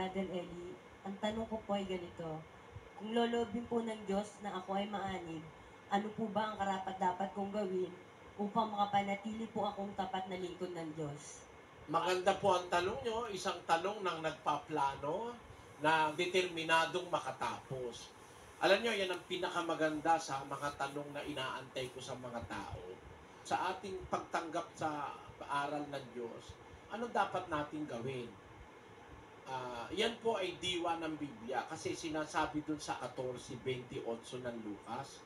Brother Eli, ang tanong ko po ay ganito. Kung lolobin po ng Diyos na ako ay maanib, ano po ba ang karapat-dapat kong gawin upang makapanatili po akong tapat na lingkod ng Diyos? Maganda po ang tanong nyo, isang tanong ng nagpaplano na determinadong makatapos. Alam nyo, yan ang pinakamaganda sa mga tanong na inaantay ko sa mga tao. Sa ating pagtanggap sa aral ng Diyos, ano dapat natin gawin? Yan po ay diwa ng Biblia kasi sinasabi dun sa 14:28 ng Lucas.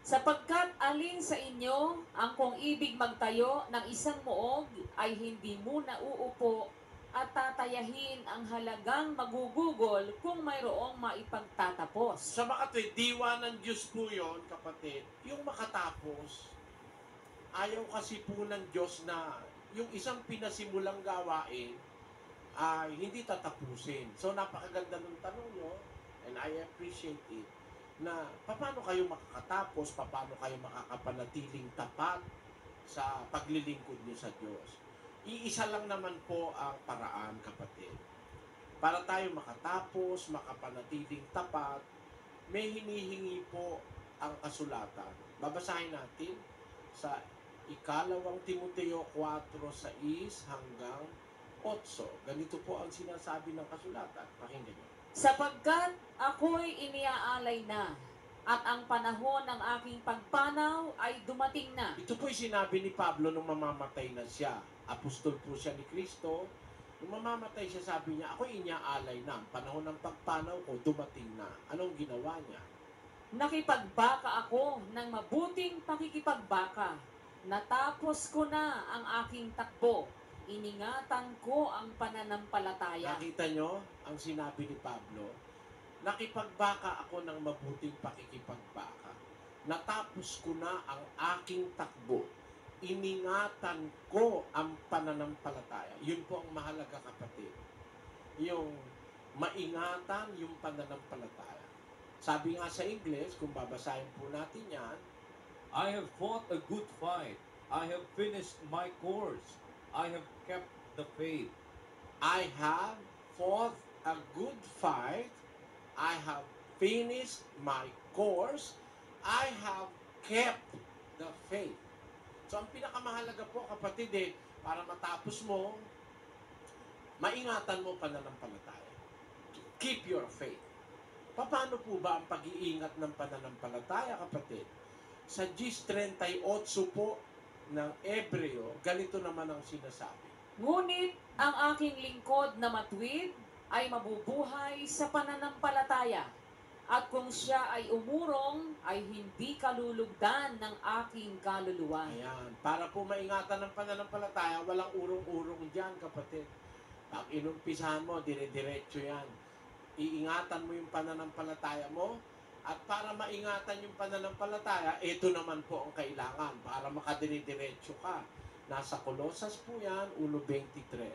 Sapagkat alin sa inyo ang kung ibig magtayo ng isang muog ay hindi muna uupo at tatayahin ang halagang magugugol kung mayroong maipagtatapos. Sa makatwid, diwa ng Diyos po yun, kapatid, yung makatapos. Ayaw kasi po ng Diyos na yung isang pinasimulang gawain ay hindi tatapusin. So napakaganda ng tanong nyo and I appreciate it na paano kayo makakatapos, paano kayo makakapanatiling tapat sa paglilingkod niyo sa Diyos. Iisa lang naman po ang paraan, kapatid. Para tayo makatapos, makapanatiling tapat, may hinihingi po ang kasulatan. Babasahin natin sa ikalawang Timoteo 4:6 hanggang 8. Ganito po ang sinasabi ng kasulatan. Pakinggan niyo. Sapagkat ako'y iniaalay na at ang panahon ng aking pagpanaw ay dumating na. Ito po'y sinabi ni Pablo nung mamamatay na siya. Apostol po siya ni Kristo. Nung mamamatay siya, sabi niya, ako'y iniaalay na. Ang panahon ng pagpanaw ko, dumating na. Anong ginawa niya? Nakipagbaka ako ng mabuting pakikipagbaka. Natapos ko na ang aking takbo. Iningatan ko ang pananampalataya. Nakita nyo ang sinabi ni Pablo? Nakipagbaka ako ng mabuting pakikipagbaka. Natapos ko na ang aking takbo. Iningatan ko ang pananampalataya. Yun po ang mahalaga, kapatid. Yung maingatan yung pananampalataya. Sabi nga sa English, kung babasahin po natin yan, I have fought a good fight. I have finished my course. I have kept the faith. I have fought a good fight. I have finished my course. I have kept the faith. So, ang pinakamahalaga po, kapatid, para matapos mo, maingatan mo pananampalataya. Keep your faith. Paano po ba ang pag-iingat ng pananampalataya, kapatid? Sa 10:38 po ng Ebreo, ganito naman ang sinasabi. Ngunit ang aking lingkod na matuwid ay mabubuhay sa pananampalataya. At kung siya ay umurong, ay hindi kalulugdan ng aking kaluluwa. Ayan. Para po maingatan ng pananampalataya, walang urong-urong dyan, kapatid. Pag inumpisahan mo, dire-diretso yan. Iingatan mo yung pananampalataya mo, at para maingatan yung pananampalataya, ito naman po ang kailangan para makadire-diretso ka. Nasa Kolosas po yan, 1:23.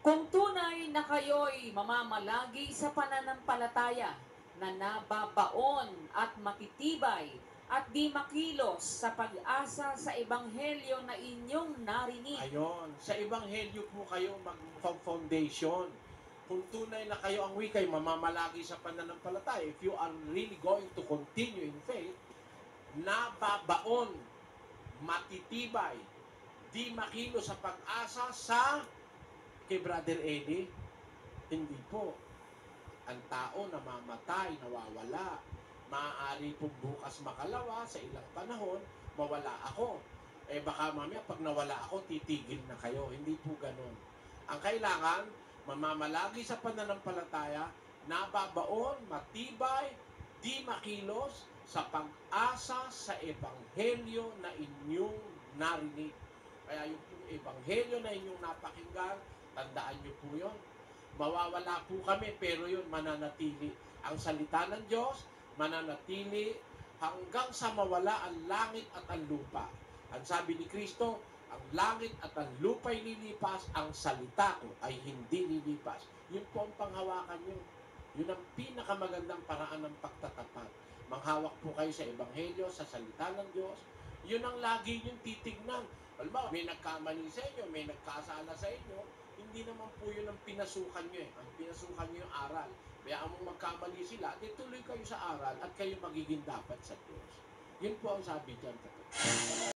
Kung tunay na kayo'y mamamalagi sa pananampalataya, na nababaon at matitibay at di makilos sa pag-asa sa ebanghelyo na inyong narinig. Ayon, sa ebanghelyo po kayo mag-foundation. Kung tunay na kayo ang wikay, mamamalagi sa pananampalataya, if you are really going to continue in faith, nababaon, matitibay, di makilo sa pag-asa sa kay Brother Eddie. Hindi po. Ang tao namamatay, nawawala. Maaari po bukas makalawa, sa ilang panahon, mawala ako. Baka mamaya pag nawala ako, titigil na kayo. Hindi po ganun. Ang kailangan, mamamalagi sa pananampalataya, nababaon, matibay, di makilos sa pag-asa sa ebanghelyo na inyong narinig. Kaya yung ebanghelyo na inyong napakinggan, tandaan nyo po yun. Mawawala po kami, pero yun mananatili. Ang salita ng Diyos, mananatili hanggang sa mawala ang langit at ang lupa. Ang sabi ni Kristo, ang langit at ang lupa'y lilipas, ang salita ko ay hindi lilipas. Yun po ang panghawakan nyo. Yun ang pinakamagandang paraan ng pagtatapat. Manghawak po kayo sa ebanghelyo, sa salita ng Diyos. Yun ang lagi niyong titignan. Alam mo, may nagkamali sa inyo, may nagkasala sa inyo, Hindi naman po yun ang pinasukan nyo eh. Ang pinasukan nyo yung aral. Kaya mong magkamali sila, di tuloy kayo sa aral at kayo magiging dapat sa Diyos. Yun po ang sabi dyan.